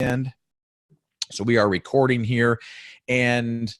end. So we are recording here. And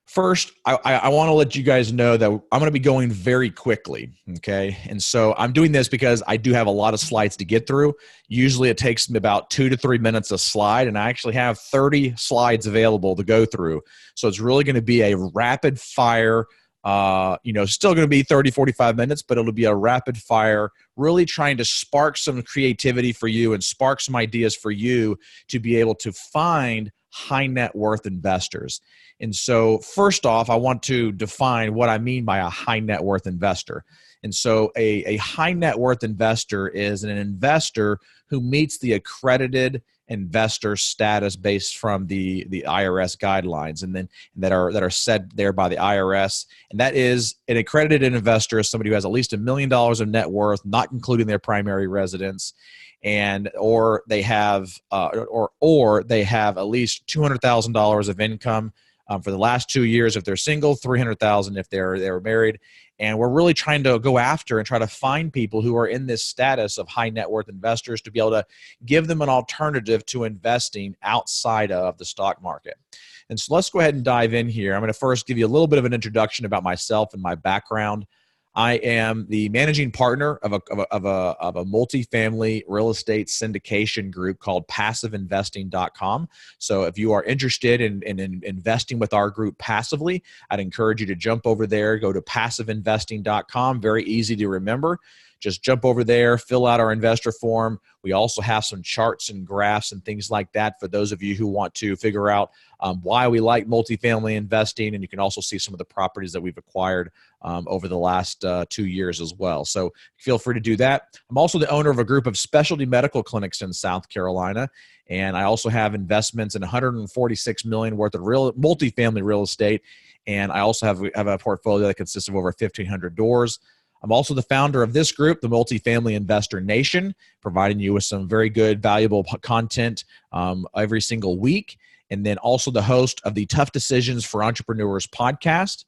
first, I want to let you guys know that I'm going to be going very quickly, okay? And so I'm doing this because I do have a lot of slides to get through. Usually it takes me about 2 to 3 minutes a slide, and I actually have 30 slides available to go through. So it's really going to be a rapid fire, still going to be 30, 45 minutes, but it'll be a rapid fire, really trying to spark some creativity for you and spark some ideas for you to be able to find high net worth investors. And so first off, I want to define what I mean by a high net worth investor. And so a high net worth investor is an investor who meets the accredited investor status based from the IRS guidelines, and then that are set there by the IRS. And that is, an accredited investor is somebody who has at least $1 million of net worth, not including their primary residence, and or they have at least $200,000 of income for the last 2 years if they're single, $300,000 if they're married. And we're really trying to go after and try to find people who are in this status of high net worth investors to be able to give them an alternative to investing outside of the stock market. And so let's go ahead and dive in here. I'm going to first give you a little bit of an introduction about myself and my background. I am the managing partner of a multifamily real estate syndication group called PassiveInvesting.com. So if you are interested in investing with our group passively, I'd encourage you to jump over there, go to PassiveInvesting.com. Very easy to remember. Just jump over there, fill out our investor form. We also have some charts and graphs and things like that for those of you who want to figure out why we like multifamily investing. And you can also see some of the properties that we've acquired over the last 2 years as well. So feel free to do that. I'm also the owner of a group of specialty medical clinics in South Carolina. And I also have investments in $146 million worth of multifamily real estate. And I also have a portfolio that consists of over 1,500 doors. I'm also the founder of this group, the Multifamily Investor Nation, providing you with some very good, valuable content every single week. And then also the host of the Tough Decisions for Entrepreneurs podcast.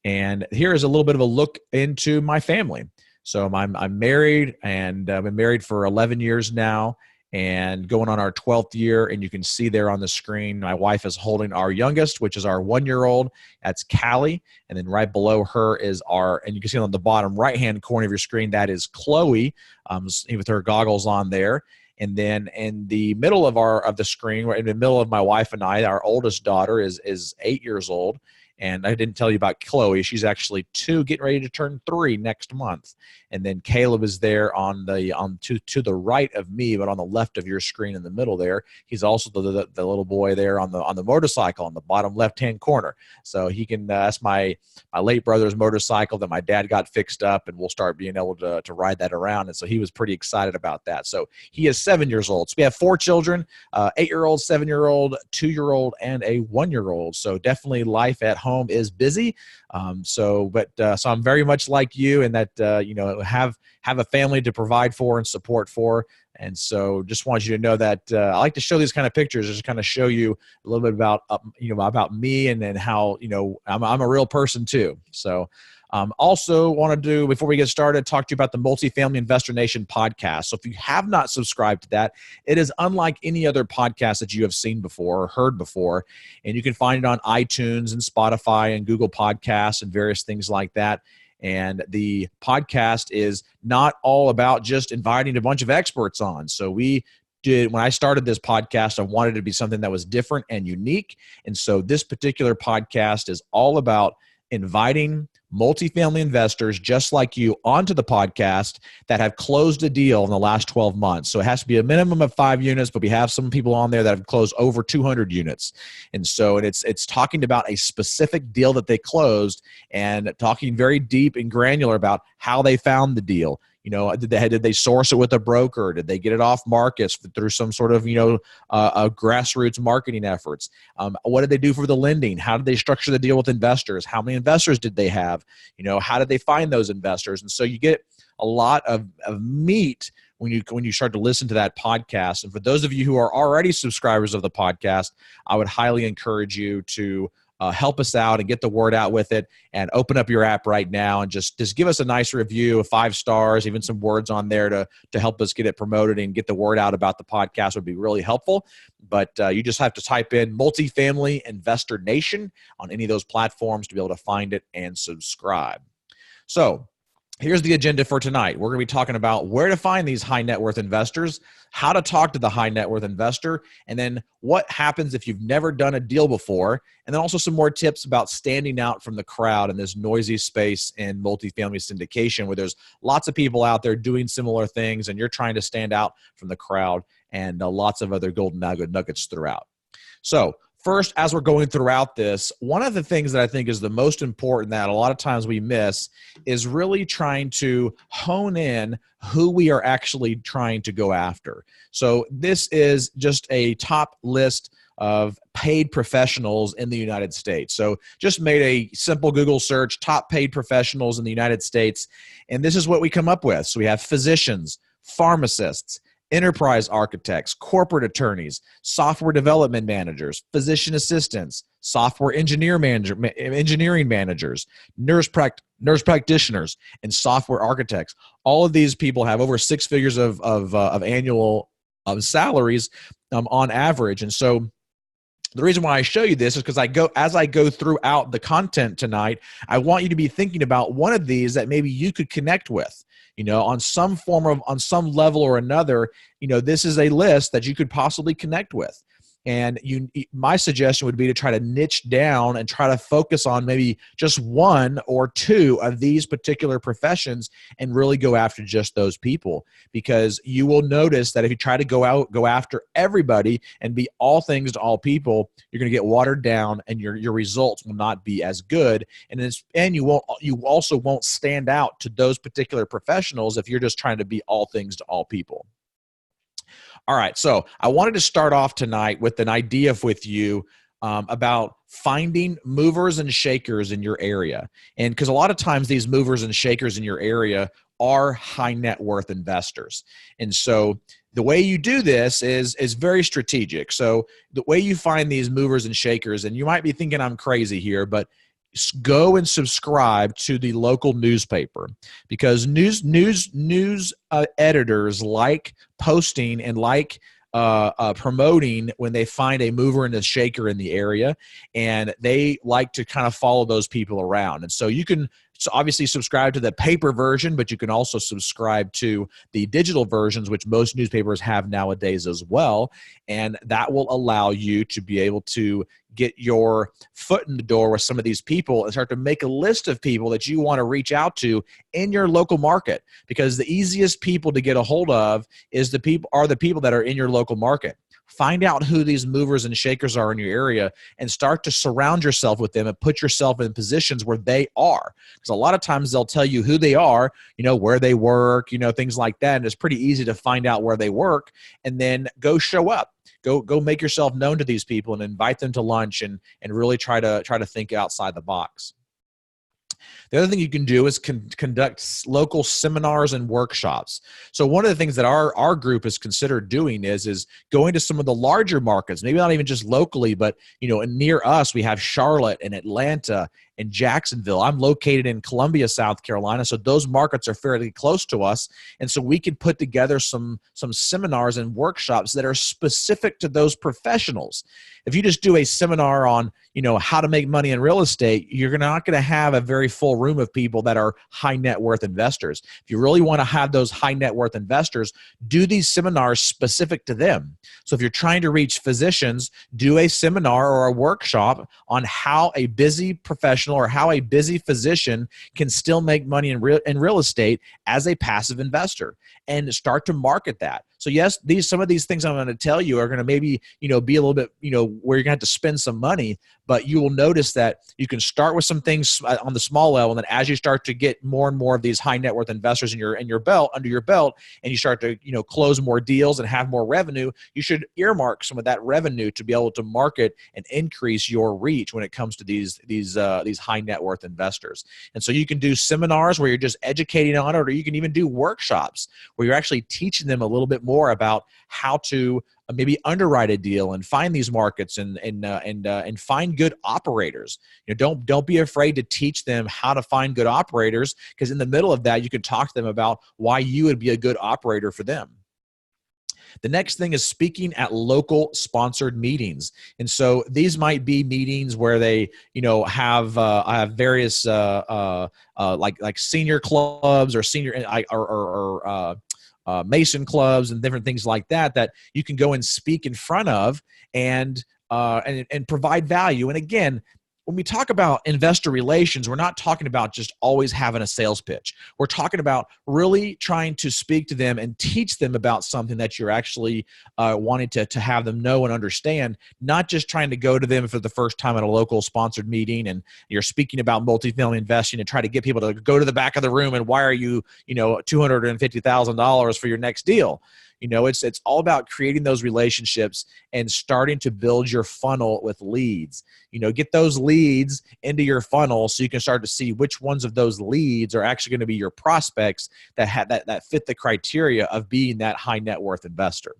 And here is a little bit of a look into my family. So I'm married, and I've been married for 11 years now, and going on our 12th year. And you can see there on the screen, my wife is holding our youngest, which is our 1-year-old. That's Callie. And then right below her is and you can see on the bottom right-hand corner of your screen, that is Chloe, with her goggles on there. And then in the middle of the screen, right in the middle of my wife and I, our oldest daughter is 8 years old. And I didn't tell you about Chloe. She's actually 2, getting ready to turn 3 next month. And then Caleb is there to the right of me, but on the left of your screen in the middle there. He's also the little boy there on the motorcycle on the bottom left-hand corner. So he can that's my late brother's motorcycle that my dad got fixed up, and we'll start being able to ride that around. And so he was pretty excited about that. So he is 7 years old. So we have 4 children, 8-year-old, 7-year-old, 2-year-old, and a 1-year-old. So definitely life at home is busy. So I'm very much like you in that, have a family to provide for and support for. And so just want you to know that I like to show these kind of pictures, just kind of show you a little bit about me and then how, I'm a real person too. So also want to before we get started, talk to you about the Multifamily Investor Nation podcast. So if you have not subscribed to that, it is unlike any other podcast that you have seen before or heard before. And you can find it on iTunes and Spotify and Google Podcasts and various things like that. And the podcast is not all about just inviting a bunch of experts on. So when I started this podcast, I wanted it to be something that was different and unique. And so this particular podcast is all about inviting multifamily investors just like you onto the podcast that have closed a deal in the last 12 months. So it has to be a minimum of 5 units, but we have some people on there that have closed over 200 units. And so it's talking about a specific deal that they closed and talking very deep and granular about how they found the deal. Did they source it with a broker? Did they get it off markets through some sort of, grassroots marketing efforts? What did they do for the lending? How did they structure the deal with investors? How many investors did they have? How did they find those investors? And so you get a lot of meat when you start to listen to that podcast. And for those of you who are already subscribers of the podcast, I would highly encourage you to help us out and get the word out with it, and open up your app right now and just give us a nice review of 5 stars, even some words on there to help us get it promoted and get the word out about the podcast would be really helpful. But you just have to type in Multifamily Investor Nation on any of those platforms to be able to find it and subscribe. So here's the agenda for tonight. We're going to be talking about where to find these high net worth investors, how to talk to the high net worth investor, and then what happens if you've never done a deal before, and then also some more tips about standing out from the crowd in this noisy space in multifamily syndication where there's lots of people out there doing similar things and you're trying to stand out from the crowd, and lots of other golden nuggets throughout. So first, as we're going throughout this, one of the things that I think is the most important that a lot of times we miss is really trying to hone in who we are actually trying to go after. So this is just a top list of paid professionals in the United States. So just made a simple Google search, top paid professionals in the United States, and this is what we come up with. So we have physicians, pharmacists, enterprise architects, corporate attorneys, software development managers, physician assistants, software engineering managers, nurse practitioners, and software architects. All of these people have over 6 figures of annual salaries on average. And so the reason why I show you this is because as I go throughout the content tonight, I want you to be thinking about one of these that maybe you could connect with. On some level or another, this is a list that you could possibly connect with. And my suggestion would be to try to niche down and try to focus on maybe just 1 or 2 of these particular professions and really go after just those people. Because you will notice that if you try to go after everybody and be all things to all people, you're going to get watered down and your results will not be as good. And you also won't stand out to those particular professionals if you're just trying to be all things to all people. All right, so I wanted to start off tonight with an idea with you about finding movers and shakers in your area. And because a lot of times these movers and shakers in your area are high net worth investors. And so the way you do this is very strategic. So the way you find these movers and shakers, and you might be thinking I'm crazy here, but go and subscribe to the local newspaper, because news editors like posting and like promoting when they find a mover and a shaker in the area, and they like to kind of follow those people around. And so you can obviously subscribe to the paper version, but you can also subscribe to the digital versions, which most newspapers have nowadays as well. And that will allow you to be able to get your foot in the door with some of these people and start to make a list of people that you want to reach out to in your local market, because the easiest people to get a hold of is the people that are in your local market. Find out who these movers and shakers are in your area and start to surround yourself with them and put yourself in positions where they are. Because a lot of times they'll tell you who they are, where they work, things like that. And it's pretty easy to find out where they work and then go show up. Go make yourself known to these people and invite them to lunch and really try to think outside the box. The other thing you can do is conduct local seminars and workshops. So one of the things that our group is considered doing is going to some of the larger markets, maybe not even just locally, but near us, we have Charlotte and Atlanta and Jacksonville. I'm located in Columbia, South Carolina, so those markets are fairly close to us. And so we could put together some seminars and workshops that are specific to those professionals. If you just do a seminar on, how to make money in real estate, you're not going to have a very full room of people that are high net worth investors. If you really want to have those high net worth investors, do these seminars specific to them. So if you're trying to reach physicians, do a seminar or a workshop on how a busy professional or how a busy physician can still make money in real estate as a passive investor, and start to market that. So yes, some of these things I'm going to tell you are going to maybe, be a little bit, where you're going to have to spend some money, but you will notice that you can start with some things on the small level. And then as you start to get more and more of these high net worth investors under your belt, and you start to, close more deals and have more revenue, you should earmark some of that revenue to be able to market and increase your reach when it comes to these high net worth investors. And so you can do seminars where you're just educating on it, or you can even do workshops where you're actually teaching them a little bit more more about how to maybe underwrite a deal and find these markets and find good operators. Don't be afraid to teach them how to find good operators, because in the middle of that, you can talk to them about why you would be a good operator for them. The next thing is speaking at local sponsored meetings. And so these might be meetings where they, have various like senior clubs or senior Mason clubs and different things like that you can go and speak in front of and provide value. And again, when we talk about investor relations, we're not talking about just always having a sales pitch. We're talking about really trying to speak to them and teach them about something that you're actually wanting to have them know and understand, not just trying to go to them for the first time at a local sponsored meeting and you're speaking about multifamily investing and try to get people to go to the back of the room and wire you, $250,000 for your next deal. It's all about creating those relationships and starting to build your funnel with leads. Get those leads into your funnel so you can start to see which ones of those leads are actually going to be your prospects that fit the criteria of being that high net worth investor.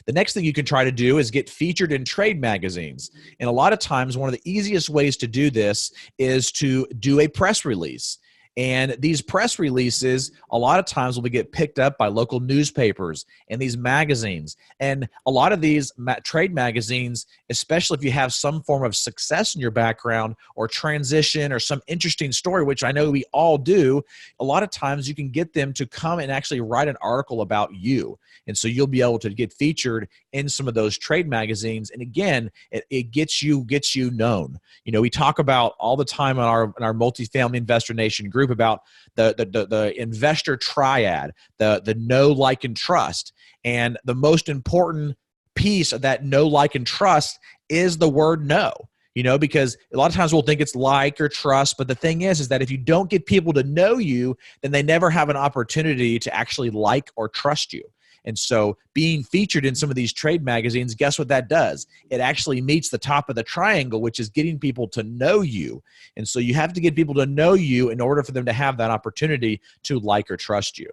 The next thing you can try to do is get featured in trade magazines. And a lot of times, one of the easiest ways to do this is to do a press release. And these press releases, a lot of times will get picked up by local newspapers and these magazines. And a lot of these trade magazines, especially if you have some form of success in your background or transition or some interesting story, which I know we all do, a lot of times you can get them to come and actually write an article about you. And so you'll be able to get featured in some of those trade magazines. And again, it gets you known. We talk about all the time in our Multifamily Investor Nation group about the investor triad, the know, like, and trust. And the most important piece of that know, like, and trust is the word know. Because a lot of times we'll think it's like or trust, but the thing is that if you don't get people to know you, then they never have an opportunity to actually like or trust you. And so being featured in some of these trade magazines, guess what that does? It actually meets the top of the triangle, which is getting people to know you. And so you have to get people to know you in order for them to have that opportunity to like or trust you.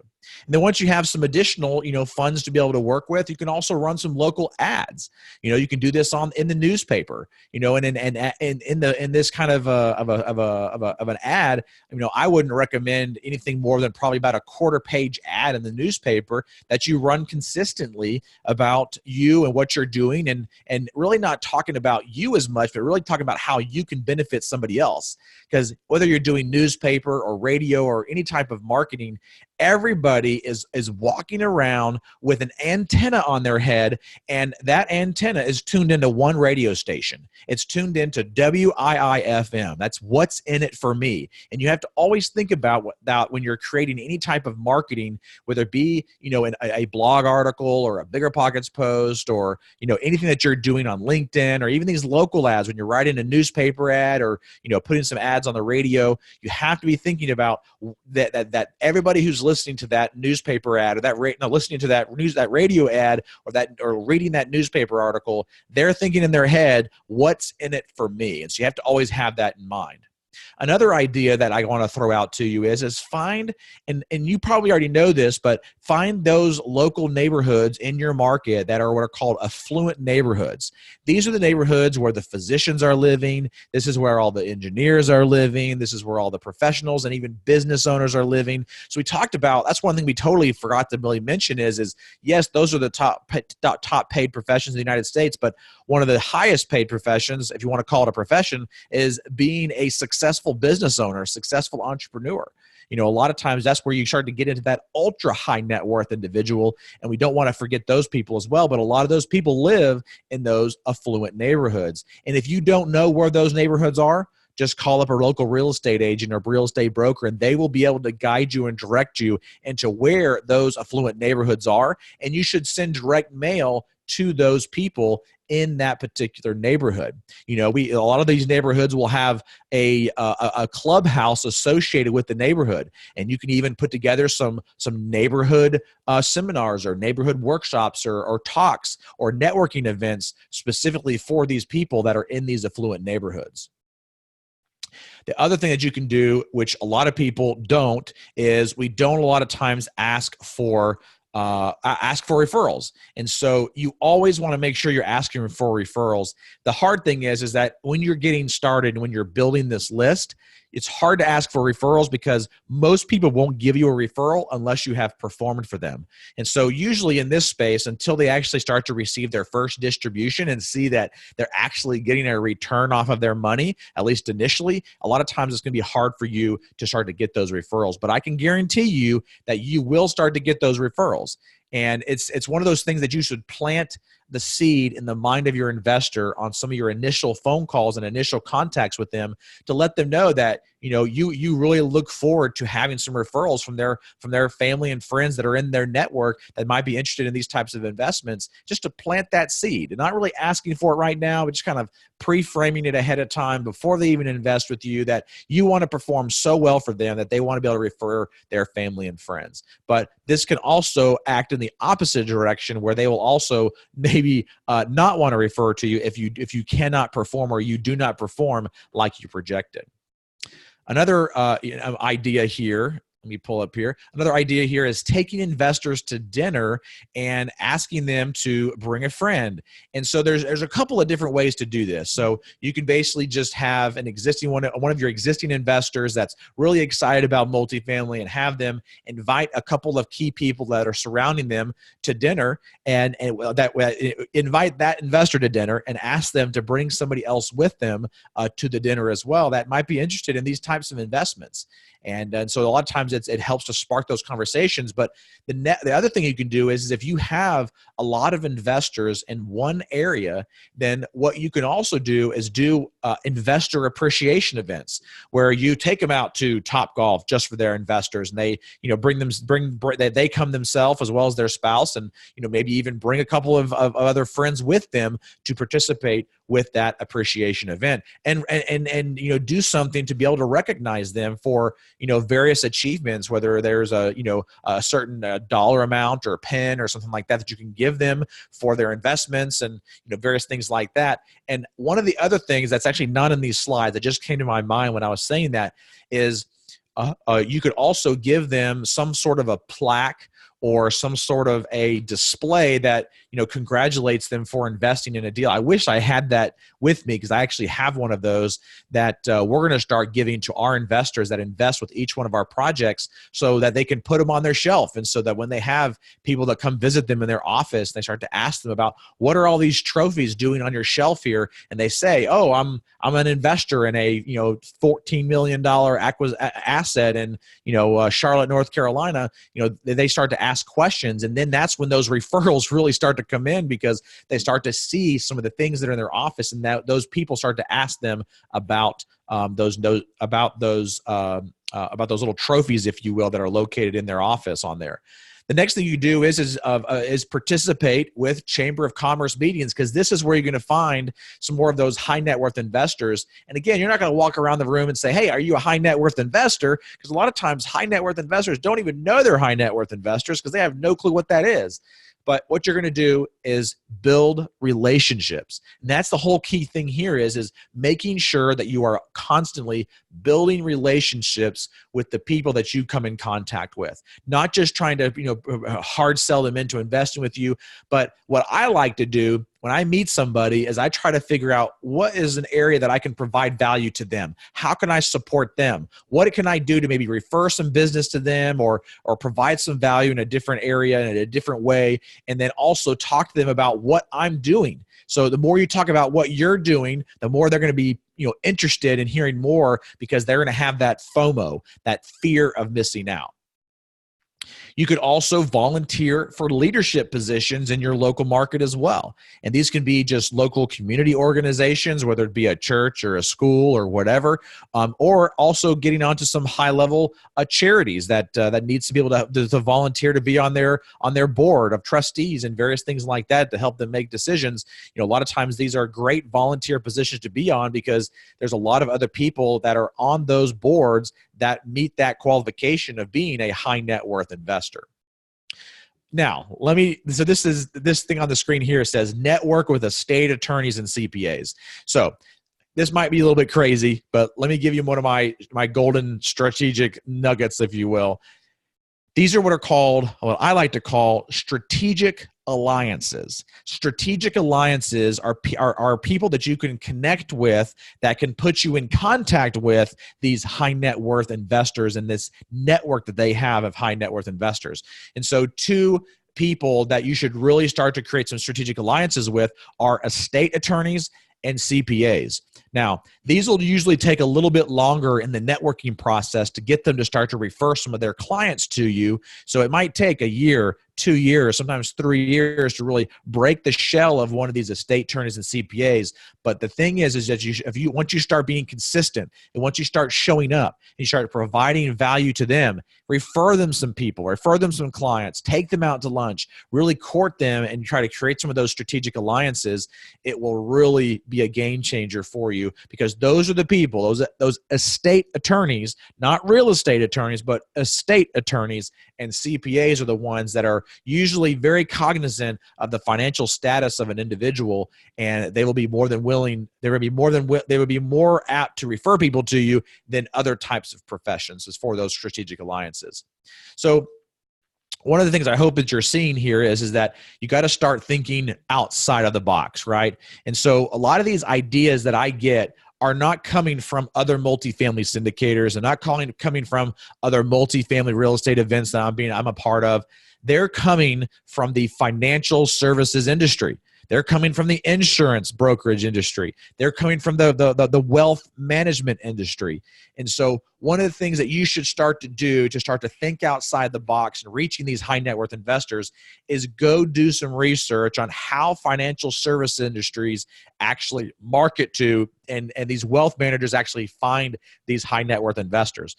And then once you have some additional, funds to be able to work with, you can also run some local ads. You can do this in the newspaper, and in this kind of an ad, I wouldn't recommend anything more than probably about a quarter-page ad in the newspaper that you run consistently about you and what you're doing, and really not talking about you as much, but really talking about how you can benefit somebody else. Because whether you're doing newspaper or radio or any type of marketing, everybody is walking around with an antenna on their head, and that antenna is tuned into one radio station. It's tuned into WIIFM. That's what's in it for me. And you have to always think about that when you're creating any type of marketing, whether it be a blog article or a Bigger Pockets post or anything that you're doing on LinkedIn, or even these local ads when you're writing a newspaper ad or putting some ads on the radio. You have to be thinking about that everybody who's listening to that newspaper ad or listening to that radio ad or reading that newspaper article, they're thinking in their head, what's in it for me? And so you have to always have that in mind. Another idea that I want to throw out to you is find, and you probably already know this, but find those local neighborhoods in your market that are what are called affluent neighborhoods. These are the neighborhoods where the physicians are living. This is where all the engineers are living. This is where all the professionals and even business owners are living. So we talked about, that's one thing we totally forgot to really mention is yes, those are the top paid professions in the United States, but one of the highest paid professions, if you want to call it a profession, is being a successful business owner, successful entrepreneur. A lot of times that's where you start to get into that ultra high net worth individual. And we don't want to forget those people as well. But a lot of those people live in those affluent neighborhoods. And if you don't know where those neighborhoods are, just call up a local real estate agent or real estate broker, and they will be able to guide you and direct you into where those affluent neighborhoods are. And you should send direct mail to those people in that particular neighborhood. A lot of these neighborhoods will have a clubhouse associated with the neighborhood, and you can even put together some neighborhood seminars or neighborhood workshops or talks or networking events specifically for these people that are in these affluent neighborhoods. The other thing that you can do, which a lot of people don't, is we don't a lot of times ask for ask for referrals. And so you always want to make sure you're asking for referrals. The hard thing is that when you're getting started, when you're building this list, it's hard to ask for referrals because most people won't give you a referral unless you have performed for them. And so usually in this space, until they actually start to receive their first distribution and see that they're actually getting a return off of their money, at least initially, a lot of times it's going to be hard for you to start to get those referrals. But I can guarantee you that you will start to get those referrals. And it's one of those things that you should plant the seed in the mind of your investor on some of your initial phone calls and initial contacts with them to let them know that you really look forward to having some referrals from their family and friends that are in their network that might be interested in these types of investments, just to plant that seed and not really asking for it right now, but just kind of pre-framing it ahead of time before they even invest with you, that you want to perform so well for them that they want to be able to refer their family and friends. But this can also act in the opposite direction, where they will also maybe not want to refer to you if you cannot perform or you do not perform like you projected. Another idea here, let me pull up here. Another idea here is taking investors to dinner and asking them to bring a friend. And so there's a couple of different ways to do this. So you can basically just have an existing one of your existing investors that's really excited about multifamily and have them invite a couple of key people that are surrounding them to dinner, and invite that investor to dinner and ask them to bring somebody else with them to the dinner as well that might be interested in these types of investments. And so a lot of times it helps to spark those conversations. But the other thing you can do is if you have a lot of investors in one area, then what you can also do is do investor appreciation events where you take them out to Topgolf just for their investors, and they they come themselves as well as their spouse, and maybe even bring a couple of other friends with them to participate with that appreciation event, and do something to be able to recognize them for various achievements, whether there's a certain dollar amount or pen or something like that you can give them for their investments, and various things like that. And one of the other things that's actually not in these slides that just came to my mind when I was saying that is you could also give them some sort of a plaque or some sort of a display that congratulates them for investing in a deal. I wish I had that with me, because I actually have one of those that we're going to start giving to our investors that invest with each one of our projects, so that they can put them on their shelf, and so that when they have people that come visit them in their office, they start to ask them about, what are all these trophies doing on your shelf here? And they say, oh, I'm an investor in a $14 million asset in Charlotte, North Carolina. They start to ask questions, and then that's when those referrals really start to come in, because they start to see some of the things that are in their office, and that those people start to ask them about those little trophies, if you will, that are located in their office on there. The next thing you do is participate with Chamber of Commerce meetings, because this is where you're going to find some more of those high net worth investors. And again, you're not going to walk around the room and say, hey, are you a high net worth investor? Because a lot of times high net worth investors don't even know they're high net worth investors, because they have no clue what that is. But what you're going to do is build relationships. And that's the whole key thing here is making sure that you are constantly building relationships with the people that you come in contact with. Not just trying to hard sell them into investing with you, but what I like to do when I meet somebody is I try to figure out what is an area that I can provide value to them. How can I support them? What can I do to maybe refer some business to them, or provide some value in a different area in a different way, and then also talk to them about what I'm doing. So the more you talk about what you're doing, the more they're going to be interested in hearing more, because they're going to have that FOMO, that fear of missing out. You could also volunteer for leadership positions in your local market as well. And these can be just local community organizations, whether it be a church or a school or whatever, or also getting onto some high-level charities that needs to be able to volunteer to be on their board of trustees and various things like that to help them make decisions. A lot of times these are great volunteer positions to be on, because there's a lot of other people that are on those boards that meet that qualification of being a high net worth investor. Now, so this thing on the screen here says network with estate attorneys and CPAs. So this might be a little bit crazy, but let me give you one of my golden strategic nuggets, if you will. These are what I like to call strategic alliances. Strategic alliances are people that you can connect with that can put you in contact with these high net worth investors and this network that they have of high net worth investors. And so two people that you should really start to create some strategic alliances with are estate attorneys and CPAs. Now, these will usually take a little bit longer in the networking process to get them to start to refer some of their clients to you. So it might take a year, 2 years, sometimes 3 years to really break the shell of one of these estate attorneys and CPAs. But the thing is that once you start being consistent and once you start showing up and you start providing value to them, refer them some people, refer them some clients, take them out to lunch, really court them and try to create some of those strategic alliances, it will really be a game changer for you, because those are the people, those estate attorneys, not real estate attorneys, but estate attorneys and CPAs are the ones that are usually very cognizant of the financial status of an individual, and they will be more than willing. They would be more apt to refer people to you than other types of professions as for those strategic alliances. So one of the things I hope that you're seeing here is that you got to start thinking outside of the box, right? And so a lot of these ideas that I get are not coming from other multifamily syndicators and not coming from other multifamily real estate events that I'm a part of. They're coming from the financial services industry. They're coming from the insurance brokerage industry. They're coming from the wealth management industry. And so one of the things that you should start to do to start to think outside the box and reaching these high net worth investors is go do some research on how financial service industries actually market to, and these wealth managers actually find these high net worth investors.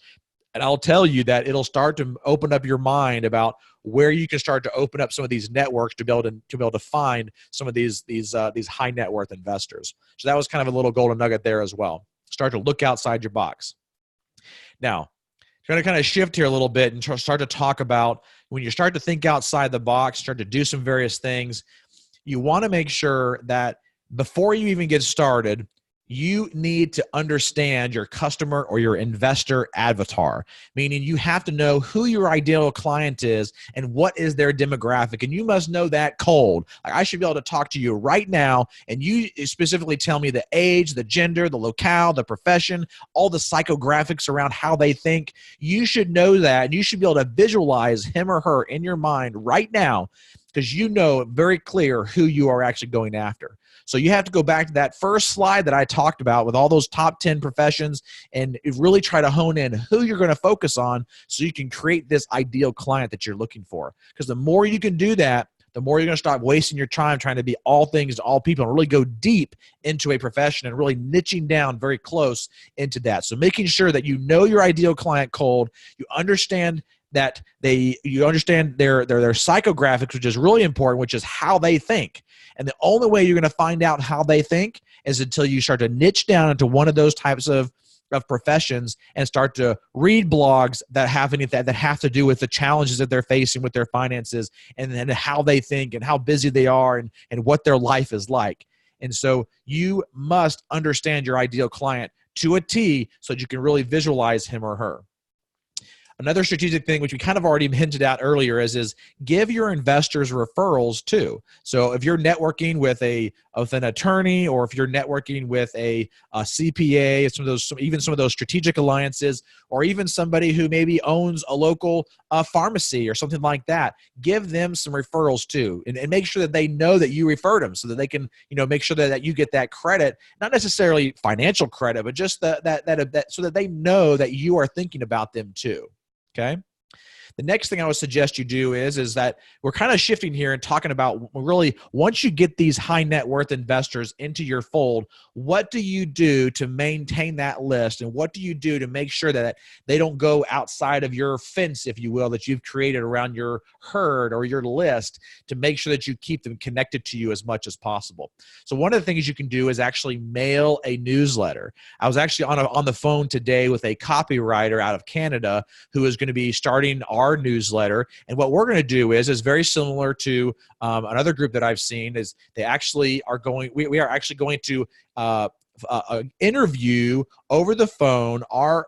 And I'll tell you that it'll start to open up your mind about where you can start to open up some of these networks to be able to find some of these high net worth investors. So that was kind of a little golden nugget there as well. Start to look outside your box. Now, I'm going to kind of shift here a little bit and start to talk about when you start to think outside the box, start to do some various things, you want to make sure that before you even get started, you need to understand your customer or your investor avatar, meaning you have to know who your ideal client is and what is their demographic. And you must know that cold. Like, I should be able to talk to you right now and you specifically tell me the age, the gender, the locale, the profession, all the psychographics around how they think. You should know that, and you should be able to visualize him or her in your mind right now, because you know very clear who you are actually going after. So you have to go back to that first slide that I talked about with all those top 10 professions and really try to hone in who you're going to focus on so you can create this ideal client that you're looking for. Because the more you can do that, the more you're going to stop wasting your time trying to be all things to all people and really go deep into a profession and really niching down very close into that. So making sure that you know your ideal client cold, you understand that you understand their psychographics, which is really important, which is how they think. And the only way you're going to find out how they think is until you start to niche down into one of those types of professions and start to read blogs that have to do with the challenges that they're facing with their finances and then how they think and how busy they are and what their life is like. And so you must understand your ideal client to a T so that you can really visualize him or her. Another strategic thing, which we kind of already hinted at earlier, is give your investors referrals too. So if you're networking with an attorney, or if you're networking with a CPA, some of those strategic alliances, or even somebody who maybe owns a local pharmacy or something like that, give them some referrals too, and make sure that they know that you referred them, so that they can make sure that you get that credit, not necessarily financial credit, but just that so that they know that you are thinking about them too. Okay. The next thing I would suggest you do is that we're kind of shifting here and talking about really, once you get these high net worth investors into your fold, what do you do to maintain that list? And what do you do to make sure that they don't go outside of your fence, if you will, that you've created around your herd or your list, to make sure that you keep them connected to you as much as possible? So one of the things you can do is actually mail a newsletter. I was actually on the phone today with a copywriter out of Canada who is going to be starting our newsletter. And what we're going to do is very similar to another group that I've seen, is they actually are going, we are actually going to interview over the phone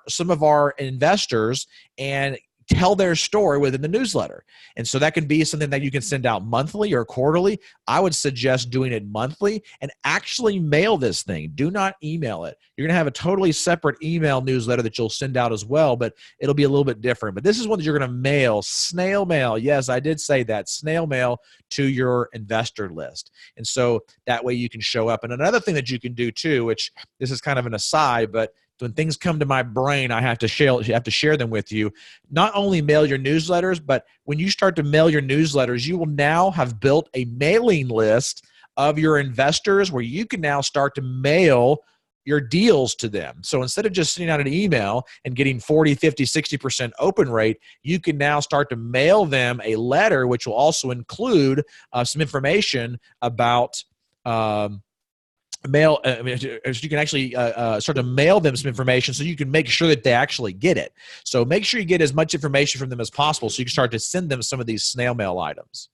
some of our investors and tell their story within the newsletter. And so that can be something that you can send out monthly or quarterly. I would suggest doing it monthly and actually mail this thing. Do not email it. You're going to have a totally separate email newsletter that you'll send out as well, but it'll be a little bit different. But this is one that you're going to mail, snail mail. Yes, I did say that, snail mail to your investor list. And so that way you can show up. And another thing that you can do too, which this is kind of an aside, but when things come to my brain, I have to share them with you. Not only mail your newsletters, but when you start to mail your newsletters, you will now have built a mailing list of your investors where you can now start to mail your deals to them. So instead of just sending out an email and getting 40, 50, 60% open rate, you can now start to mail them a letter, which will also include some information about you can actually start to mail them some information so you can make sure that they actually get it. So make sure you get as much information from them as possible so you can start to send them some of these snail mail items.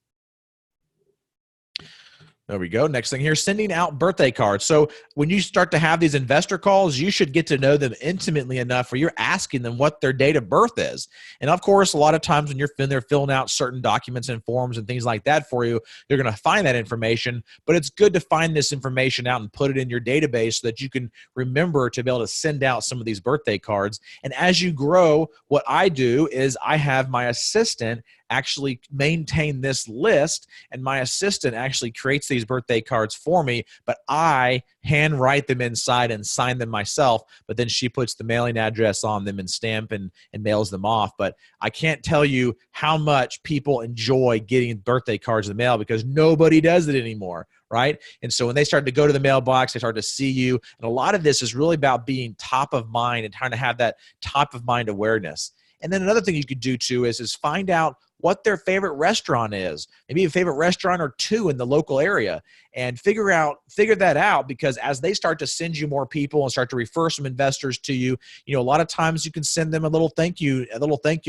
There we go. Next thing here, sending out birthday cards. So when you start to have these investor calls, you should get to know them intimately enough where you're asking them what their date of birth is. And of course, a lot of times when you're filling out certain documents and forms and things like that for you, you're going to find that information. But it's good to find this information out and put it in your database so that you can remember to be able to send out some of these birthday cards. And as you grow, what I do is I have my assistant actually maintain this list, and my assistant actually creates these birthday cards for me, but I hand write them inside and sign them myself, but then she puts the mailing address on them and stamp and mails them off. But I can't tell you how much people enjoy getting birthday cards in the mail because nobody does it anymore, right? And so when they start to go to the mailbox, they start to see you, and a lot of this is really about being top of mind and trying to have that top of mind awareness. And then another thing you could do too is find out what their favorite restaurant is, maybe a favorite restaurant or two in the local area, and figure that out, because as they start to send you more people and start to refer some investors to you, a lot of times you can send them a little thank you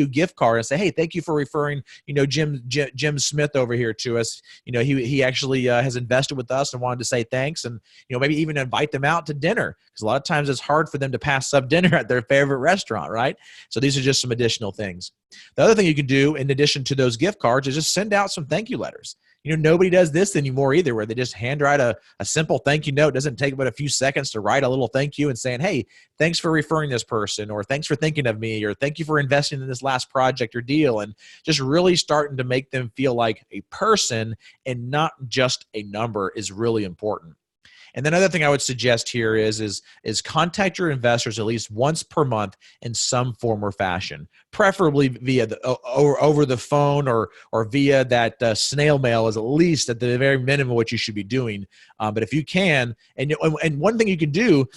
gift card and say, hey, thank you for referring, Jim Smith over here to us. He actually has invested with us and wanted to say thanks, and maybe even invite them out to dinner, because a lot of times it's hard for them to pass up dinner at their favorite restaurant, right? So these are just some additional things. The other thing you can do in addition to those gift cards is just send out some thank you letters. Nobody does this anymore either, where they just hand write a simple thank you note. It doesn't take but a few seconds to write a little thank you and saying, hey, thanks for referring this person, or thanks for thinking of me, or thank you for investing in this last project or deal, and just really starting to make them feel like a person and not just a number is really important. And then another thing I would suggest here is contact your investors at least once per month in some form or fashion, preferably via over the phone or via that snail mail is at least at the very minimum what you should be doing. But if you can, and one thing you can do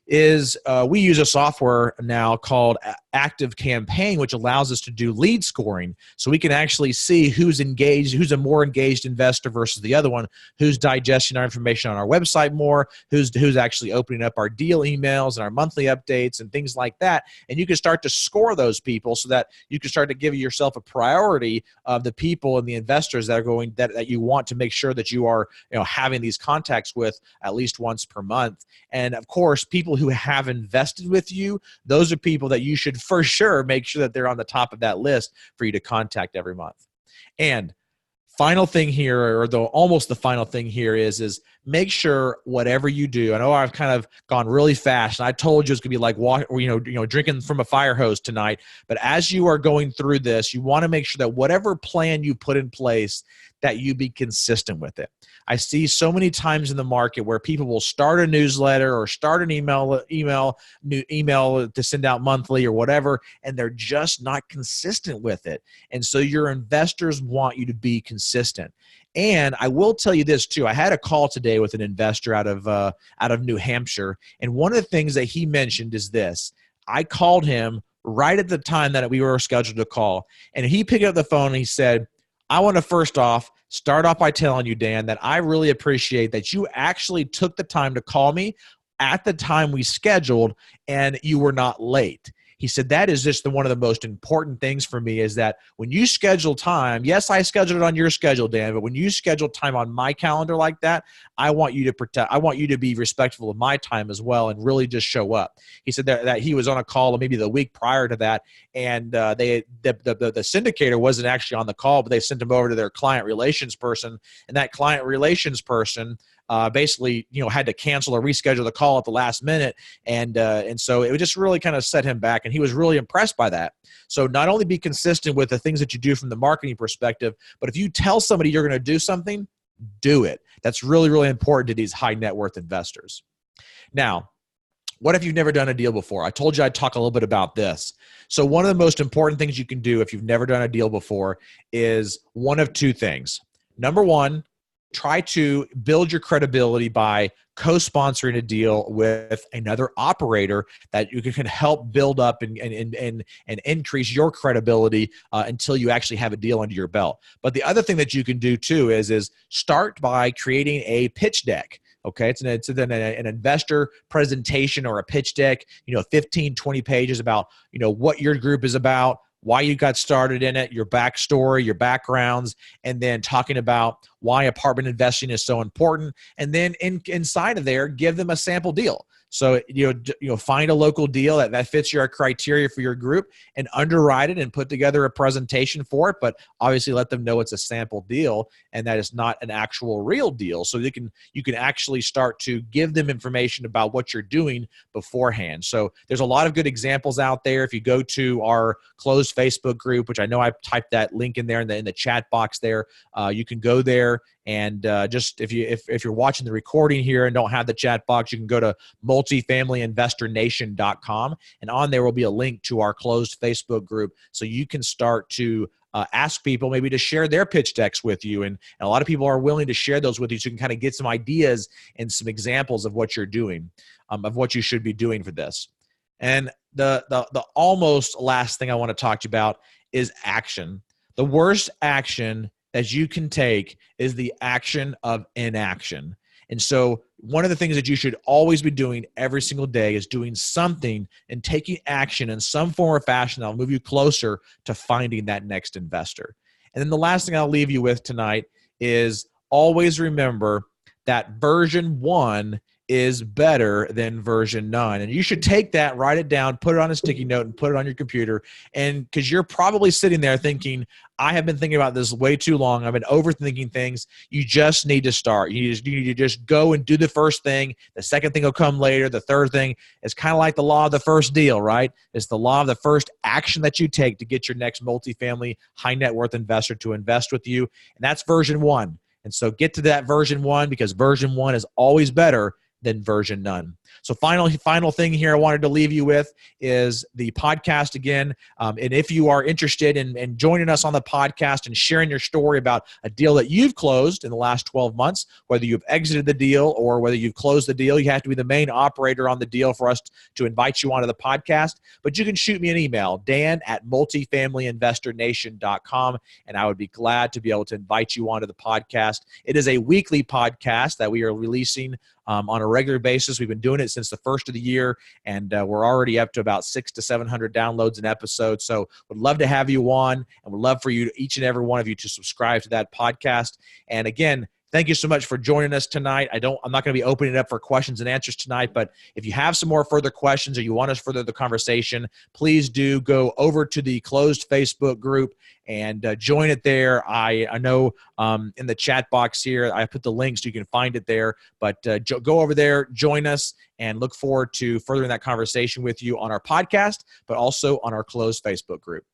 is we use a software now called Active Campaign, which allows us to do lead scoring. So we can actually see who's engaged, who's a more engaged investor versus the other one, who's digesting our information on our website more, who's actually opening up our deal emails and our monthly updates and things like that. And you can start to score those people so that you can start to give yourself a priority of the people and the investors that are going that you want to make sure that you are having these contacts with at least once per month. And of course, people who have invested with you, those are people that you should for sure make sure that they're on the top of that list for you to contact every month. And final thing here, or almost the final thing here is make sure whatever you do, I know I've kind of gone really fast, and I told you it's going to be like drinking from a fire hose tonight, but as you are going through this, you want to make sure that whatever plan you put in place, that you be consistent with it. I see so many times in the market where people will start a newsletter or start an email to send out monthly or whatever, and they're just not consistent with it. And so your investors want you to be consistent. And I will tell you this too. I had a call today with an investor out of New Hampshire, and one of the things that he mentioned is this. I called him right at the time that we were scheduled to call, and he picked up the phone and he said, I want to first off start off by telling you, Dan, that I really appreciate that you actually took the time to call me at the time we scheduled and you were not late. He said, that is just one of the most important things for me, is that when you schedule time, yes, I scheduled it on your schedule, Dan, but when you schedule time on my calendar like that, I want you to be respectful of my time as well and really just show up. He said that he was on a call maybe the week prior to that, and the syndicator wasn't actually on the call, but they sent him over to their client relations person, and that client relations person basically, had to cancel or reschedule the call at the last minute. And so it just really kind of set him back, and he was really impressed by that. So not only be consistent with the things that you do from the marketing perspective, but if you tell somebody you're going to do something, do it. That's really, really important to these high net worth investors. Now, what if you've never done a deal before? I told you I'd talk a little bit about this. So one of the most important things you can do if you've never done a deal before is one of two things. Number one, try to build your credibility by co-sponsoring a deal with another operator that you can help build up and increase your credibility until you actually have a deal under your belt. But the other thing that you can do too is start by creating a pitch deck. Okay, it's an investor presentation or a pitch deck, 15, 20 pages about, what your group is about, why you got started in it, your backstory, your backgrounds, and then talking about why apartment investing is so important. And then inside of there, give them a sample deal. So, find a local deal that fits your criteria for your group and underwrite it and put together a presentation for it. But obviously let them know it's a sample deal and that it's not an actual real deal. So you can actually start to give them information about what you're doing beforehand. So there's a lot of good examples out there. If you go to our closed Facebook group, which I know I've typed that link in there in the chat box there, you can go there. And just if you're watching the recording here and don't have the chat box, you can go to multifamilyinvestornation.com, and on there will be a link to our closed Facebook group, so you can start to ask people maybe to share their pitch decks with you, and a lot of people are willing to share those with you, so you can kind of get some ideas and some examples of what you're doing, of what you should be doing for this. And the almost last thing I want to talk to you about is action. The worst action that you can take is the action of inaction. And so one of the things that you should always be doing every single day is doing something and taking action in some form or fashion that will move you closer to finding that next investor. And then the last thing I'll leave you with tonight is always remember that version 1 is better than version 9. And you should take that, write it down, put it on a sticky note, and put it on your computer. And because you're probably sitting there thinking, I have been thinking about this way too long. I've been overthinking things. You just need to start. You need to just go and do the first thing. The second thing will come later. The third thing is kind of like the law of the first deal, right? It's the law of the first action that you take to get your next multifamily high net worth investor to invest with you. And that's version 1. And so get to that version 1, because version 1 is always better than version none. So final thing here I wanted to leave you with is the podcast again. And if you are interested in joining us on the podcast and sharing your story about a deal that you've closed in the last 12 months, whether you've exited the deal or whether you've closed the deal, you have to be the main operator on the deal for us to invite you onto the podcast. But you can shoot me an email, dan@multifamilyinvestornation.com, and I would be glad to be able to invite you onto the podcast. It is a weekly podcast that we are releasing on a regular basis. We've been doing it since the first of the year, and we're already up to about 600 to 700 downloads an episode. So would love to have you on, and would love for you, each and every one of you, to subscribe to that podcast. And again, thank you so much for joining us tonight. I'm not going to be opening it up for questions and answers tonight, but if you have some more further questions or you want us to further the conversation, please do go over to the closed Facebook group and join it there. I know in the chat box here, I put the links so you can find it there, but go over there, join us, and look forward to furthering that conversation with you on our podcast, but also on our closed Facebook group.